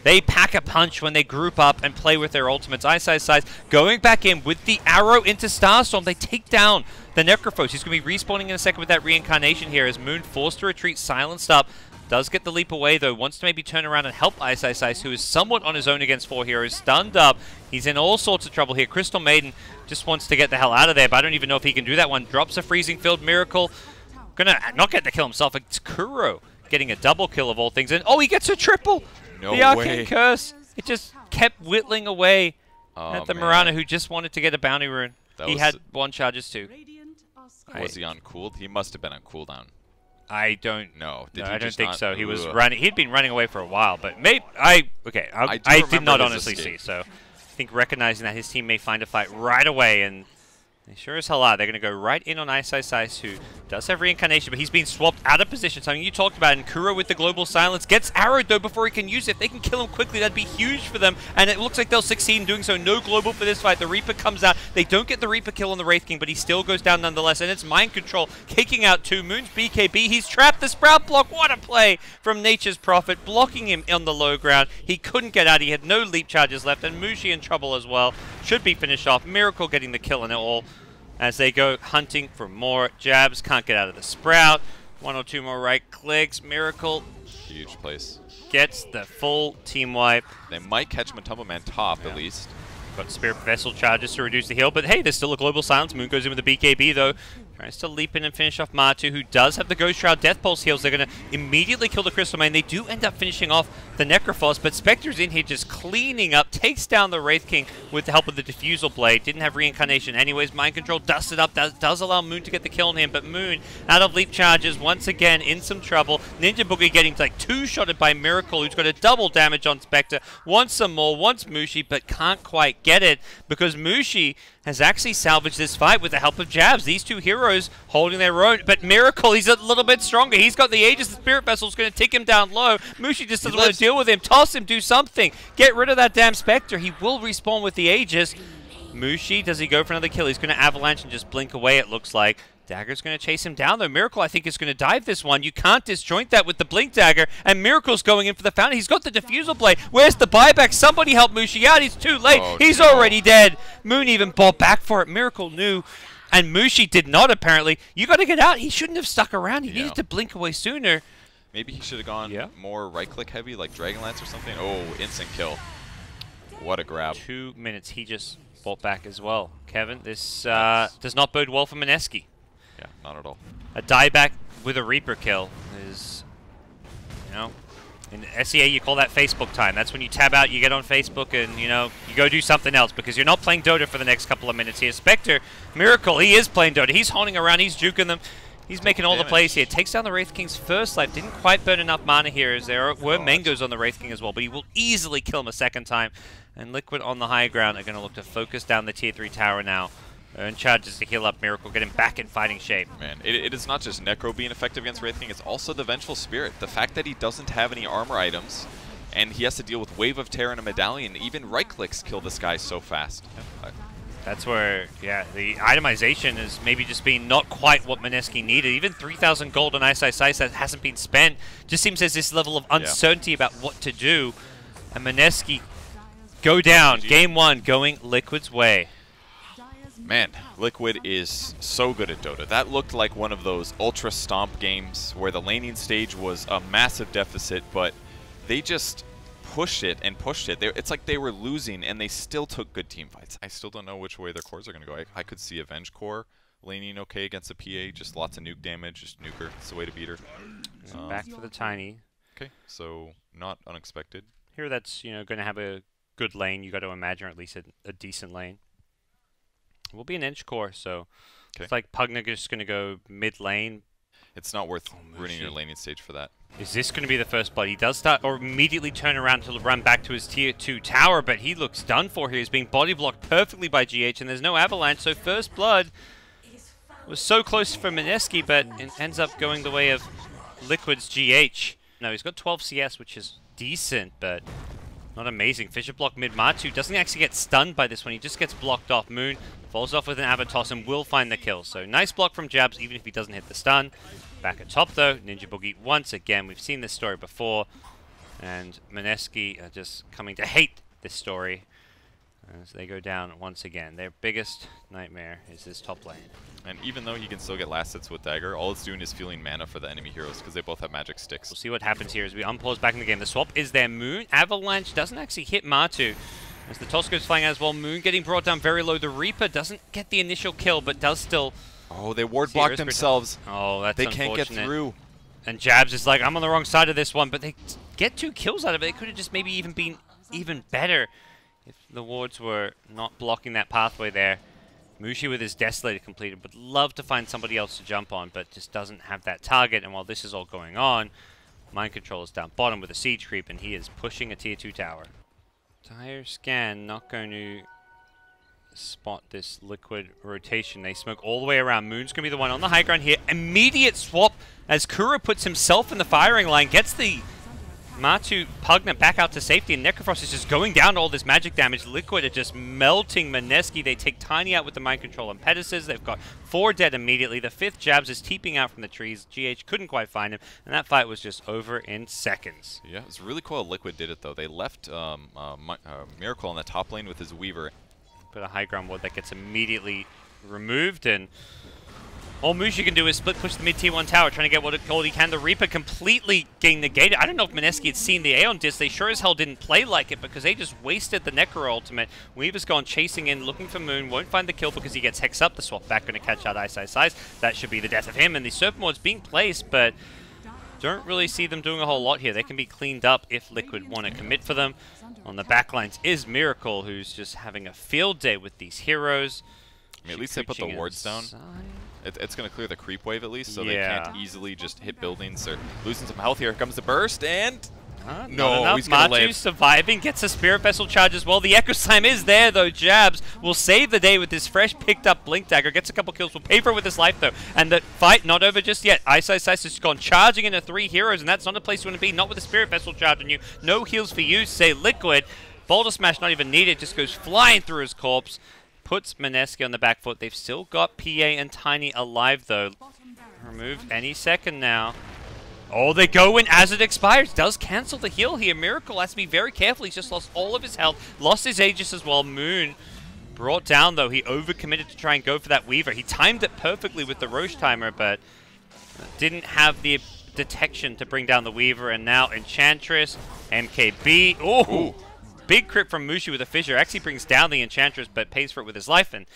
They pack a punch when they group up and play with their ultimates. Ice going back in with the arrow into Starstorm. They take down the Necrophos. He's going to be respawning in a second with that reincarnation here as Moon forced to retreat, silenced up. Does get the leap away, though. Wants to maybe turn around and help Ice, who is somewhat on his own against 4 heroes. Stunned up. He's in all sorts of trouble here. Crystal Maiden just wants to get the hell out of there, but I don't even know if he can do that one. Drops a freezing field. Miracle gonna not get the kill himself. It's Kuro getting a double kill of all things. And oh, he gets a triple! No the Arcane way. Curse. It just kept whittling away at the Mirana, who just wanted to get a bounty rune. He had 1 charges too. Was he on cooled? He must have been on cooldown. I don't know. I don't think so. He was running. He'd been running away for a while, but maybe I did not honestly see. So I think recognizing that his team may find a fight right away, and they sure as hell are. They're going to go right in on Ice, who does have reincarnation, but he's been swapped out of position. Something you talked about. And Kuro with the global silence gets arrowed though before he can use it. If they can kill him quickly, that'd be huge for them. And it looks like they'll succeed in doing so. No global for this fight. The Reaper comes out. They don't get the Reaper kill on the Wraith King, but he still goes down nonetheless. And it's Mind Control kicking out 2. Moon's BKB. He's trapped the Sprout block. What a play from Nature's Prophet, blocking him on the low ground. He couldn't get out. He had no leap charges left. And Mushi in trouble as well. Should be finished off. Miracle getting the kill in it all, as they go hunting for more. Jabs can't get out of the Sprout. 1 or 2 more right clicks. Miracle. Huge place. Gets the full team wipe. They might catch Matumbo Man top at least. Got Spirit Vessel charges to reduce the heal, but hey, there's still a global silence. Moon goes in with the BKB though. Tries to leap in and finish off Matu, who does have the Ghost Shroud Death Pulse heals. They're going to immediately kill the Crystal Man. They do end up finishing off the Necrophos, but Spectre's in here just cleaning up, takes down the Wraith King with the help of the Diffusal Blade. Didn't have reincarnation anyways. Mind Control dusted up. That does allow Moon to get the kill on him, but Moon, out of leap charges, once again in some trouble. Ninja Boogie getting like 2-shotted by Miracle, who's got a double damage on Spectre. Wants some more, wants Mushi, but can't quite get it because Mushi has actually salvaged this fight with the help of Jabs. These 2 heroes holding their own, but Miracle, he's a little bit stronger. He's got the Aegis. The Spirit Vessel's going to take him down low. Mushi just doesn't want to deal with him. Toss him, do something. Get rid of that damn Spectre. He will respawn with the Aegis. Mushi, does he go for another kill? He's going to Avalanche and just blink away, it looks like. Dagger's going to chase him down, though. Miracle, I think, is going to dive this one. You can't disjoint that with the Blink Dagger, and Miracle's going in for the Fountain. He's got the Diffusal Blade. Where's the buyback? Somebody help Mushi out. He's too late. Oh, he's already dead. Moon even bought back for it. Miracle knew, and Mushi did not, apparently. You got to get out. He shouldn't have stuck around. He needed to blink away sooner. Maybe he should have gone more right-click heavy, like Dragonlance or something. Oh, instant kill. What a grab. 2 minutes. He just bought back as well. Kevin, this does not bode well for Mineski. Yeah, not at all. A dieback with a Reaper kill is, you know, in SEA you call that Facebook time. That's when you tab out, you get on Facebook, and, you know, you go do something else because you're not playing Dota for the next couple of minutes here. Spectre, Miracle, he is playing Dota. He's holding around, he's juking them. He's making all the plays here. Takes down the Wraith King's first life. Didn't quite burn enough mana here as there were mangoes on the Wraith King as well, but he will easily kill him a second time. And Liquid on the high ground are going to look to focus down the tier 3 tower now. Earn charges to heal up Miracle, get him back in fighting shape. Man, it is not just Necro being effective against Wraith King, it's also the Vengeful Spirit. The fact that he doesn't have any armor items, and he has to deal with Wave of Terror and a Medallion, even right-clicks kill this guy so fast. That's where, yeah, the itemization is maybe just being not quite what Mineski needed. Even 3,000 gold on Ice that hasn't been spent. Just seems there's this level of uncertainty about what to do. And Mineski go down. Game 1 going Liquid's way. Man, Liquid is so good at Dota. That looked like one of those ultra stomp games where the laning stage was a massive deficit, but they just pushed it and pushed it. It's like they were losing and they still took good team fights. I still don't know which way their cores are going to go. I could see Avenge Core laning okay against a PA, just lots of nuke damage, just nuke her. It's the way to beat her. Back for the Tiny. Okay, so not unexpected. Here that's, you know, going to have a good lane. You got to imagine, or at least a decent lane. Will be an Edge core, so it's like Pugna just going to go mid lane. It's not worth ruining your laning stage for that. Is this going to be the first blood? He does start, or immediately turn around to run back to his tier 2 tower, but he looks done for here. He's being body blocked perfectly by GH, and there's no avalanche, so first blood was so close for Mineski, but it ends up going the way of Liquid's GH. No, he's got 12 CS, which is decent, but not amazing. Fissure block mid. Matu doesn't actually get stunned by this one. He just gets blocked off. Moon falls off with an Avatos and will find the kill. So nice block from Jabs, even if he doesn't hit the stun. Back at top, though, Ninja Boogie once again. We've seen this story before. And Mineski are just coming to hate this story as they go down once again. Their biggest nightmare is this top lane. And even though he can still get last hits with Dagger, all it's doing is fueling mana for the enemy heroes because they both have magic sticks. We'll see what happens here as we unpause back in the game. The swap is there. Moon Avalanche doesn't actually hit Matu as the toss goes flying as well. Moon getting brought down very low. The Reaper doesn't get the initial kill, but does still... Oh, they ward blocked themselves. Oh, that's They can't get through. And Jabs is like, I'm on the wrong side of this one, but they get 2 kills out of it. It could have just maybe even been even better if the wards were not blocking that pathway there. Mushi with his Desolator completed would love to find somebody else to jump on, but just doesn't have that target. And while this is all going on, Mind Control is down bottom with a siege creep, and he is pushing a tier 2 tower. Dire Scan not going to spot this Liquid rotation. They smoke all the way around. Moon's going to be the one on the high ground here. Immediate swap as Kuro puts himself in the firing line, gets the Matu Pugna back out to safety, and Necrofrost is just going down to all this magic damage. Liquid are just melting Mineski. They take Tiny out with the Mind Control and Impetuses. They've got 4 dead immediately. The 5th Jabs is teeping out from the trees. GH couldn't quite find him, and that fight was just over in seconds. Yeah, it was really cool how Liquid did it, though. They left Miracle on the top lane with his Weaver. But a high ground ward that gets immediately removed, and all Mushi can do is split push the mid tier 1 tower, trying to get all he can. The Reaper completely getting negated. I don't know if Mineski had seen the Aeon Disc. They sure as hell didn't play like it because they just wasted the Necro ultimate. Weaver's gone chasing in, looking for Moon. Won't find the kill because he gets hexed up. The swap back going to catch out Ice. That should be the death of him. And the Serpent Ward's being placed, but don't really see them doing a whole lot here. They can be cleaned up if Liquid want to commit for them. On the backlines is Miracle, who's just having a field day with these heroes. I mean, at least they put the wards down. It's going to clear the creep wave at least, so they can't easily just hit buildings. They're losing some health here. Here comes the burst, and no, he's going to live. Surviving, gets a Spirit Vessel charge as well. The Echo Slam is there, though. Jabs will save the day with this fresh picked up Blink Dagger. Gets a couple kills. Will pay for it with his life, though. And the fight not over just yet. Ice has gone charging into 3 heroes, and that's not a place you want to be. Not with a Spirit Vessel charge on you. No heals for you, say Liquid. Boulder Smash not even needed. Just goes flying through his corpse. Puts Mineski on the back foot. They've still got PA and Tiny alive, though. Removed any second now. Oh, they go in as it expires. Does cancel the heal here. Miracle has to be very careful. He's just lost all of his health. Lost his Aegis as well. Moon brought down, though. He overcommitted to try and go for that Weaver. He timed it perfectly with the Roche timer, but didn't have the detection to bring down the Weaver. And now Enchantress, MKB. Ooh. Big crit from Mushi with a fissure. Actually brings down the Enchantress, but pays for it with his life. And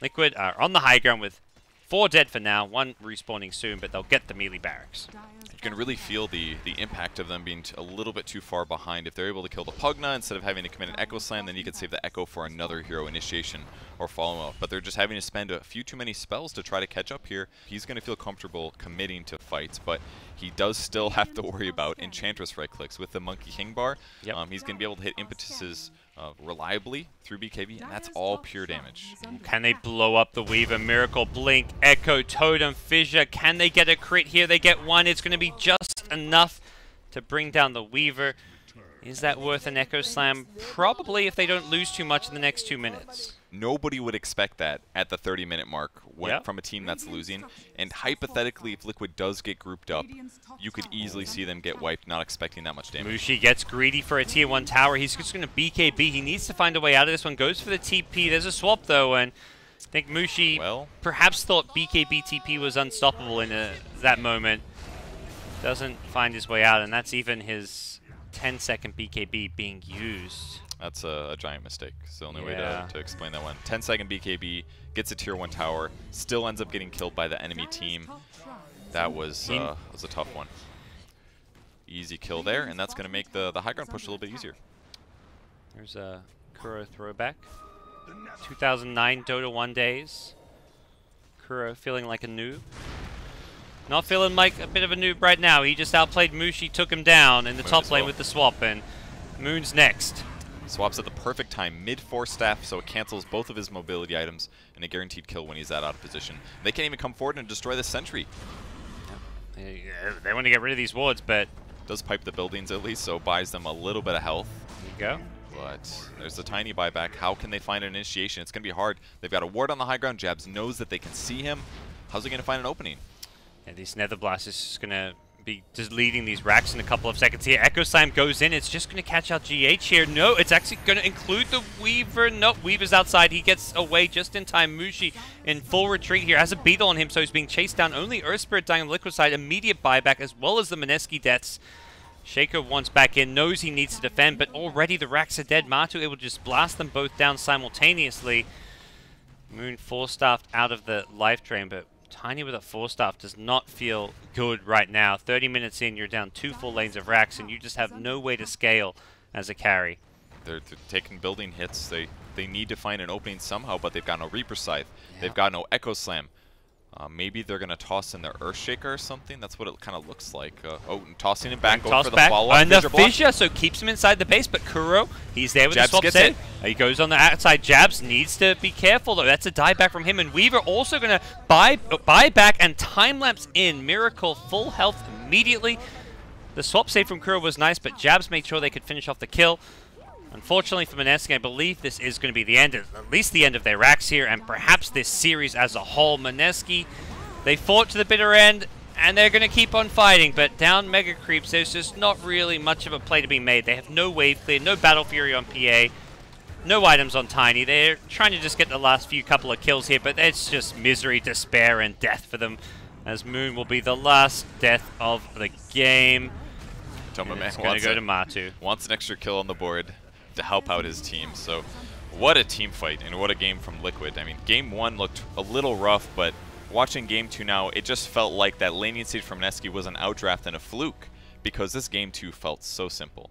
Liquid are on the high ground with 4 dead for now. 1 respawning soon, but they'll get the melee barracks. You can really feel the impact of them being a little bit too far behind. If they're able to kill the Pugna instead of having to commit an Echo Slam, then you can save the Echo for another hero initiation or follow-up. But they're just having to spend a few too many spells to try to catch up here. He's going to feel comfortable committing to fights, but he does still have to worry about Enchantress right clicks. With the Monkey King bar, he's going to be able to hit Impetuses reliably through BKB, and that's all pure damage. Can they blow up the Weaver? Miracle, Blink, Echo, Totem, Fissure. Can they get a crit here? They get 1. It's going to be just enough to bring down the Weaver. Is that worth an Echo Slam? Probably, if they don't lose too much in the next 2 minutes. Nobody would expect that at the 30-minute mark from a team that's losing. And hypothetically, if Liquid does get grouped up, you could easily see them get wiped, not expecting that much damage. Mushi gets greedy for a tier 1 tower. He's just going to BKB. He needs to find a way out of this one. Goes for the TP. There's a swap, though, and I think Mushi perhaps thought BKB TP was unstoppable in that moment. Doesn't find his way out, and that's even his 10-second BKB being used. That's a giant mistake. It's the only way to explain that one. 10-second BKB, gets a tier 1 tower, still ends up getting killed by the enemy team. That was a tough one. Easy kill there, and that's going to make the high ground push a little bit easier. There's a Kuro throwback. 2009 Dota 1 days. Kuro feeling like a noob. Not feeling like a bit of a noob right now. He just outplayed Mushi, took him down in the top lane with the swap, and Moon's next. Swaps at the perfect time, mid-4 staff, so it cancels both of his mobility items and a guaranteed kill when he's that out of position. They can't even come forward and destroy the sentry. They want to get rid of these wards, but does pipe the buildings at least, so buys them a little bit of health. There you go. But there's a tiny buyback. How can they find an initiation? It's going to be hard. They've got a ward on the high ground. Jabs knows that they can see him. How's he going to find an opening? Yeah, this Nether Blast is just going to be just leading these racks in a couple of seconds here. Echo Slam goes in. It's just going to catch out GH here. No, it's actually going to include the Weaver. No, Weaver's outside. He gets away just in time. Mushi in full retreat here. Has a beetle on him, so he's being chased down. Only Earth Spirit dying on the Liquid side. Immediate buyback, as well as the Mineski deaths. Shaco wants back in, knows he needs to defend, but already the racks are dead. Matu able to just blast them both down simultaneously. Moon Force-Staffed out of the life drain, but Tiny with a Force-Staff does not feel good right now. 30 minutes in, you're down 2 full lanes of racks, and you just have no way to scale as a carry. They're taking building hits. They need to find an opening somehow, but they've got no Reaper Scythe. Yeah. They've got no Echo Slam. Maybe they're going to toss in their Earthshaker or something. That's what it kind of looks like. And tossing it back over for the follow-up. And the Fissure, so keeps him inside the base, but Kuro, he's there with the swap set. He goes on the outside. Jabs needs to be careful, though. That's a dieback from him. And Weaver also going to buy back and time-lapse in. Miracle, full health immediately. The swap save from Kuro was nice, but Jabs made sure they could finish off the kill. Unfortunately for Mineski, I believe this is going to be the end, at least the end of their racks here, and perhaps this series as a whole. Mineski, they fought to the bitter end, and they're going to keep on fighting, but down Mega Creeps, there's just not really much of a play to be made. They have no wave clear, no Battle Fury on PA, no items on Tiny. They're trying to just get the last few couple of kills here, but it's just misery, despair, and death for them, as Moon will be the last death of the game. It's going to go to Matu. Wants an extra kill on the board to help out his team. So what a team fight, and what a game from Liquid. I mean, game 1 looked a little rough, but watching game 2 now, it just felt like that laning stage from Mineski was an outdraft and a fluke, because this game 2 felt so simple.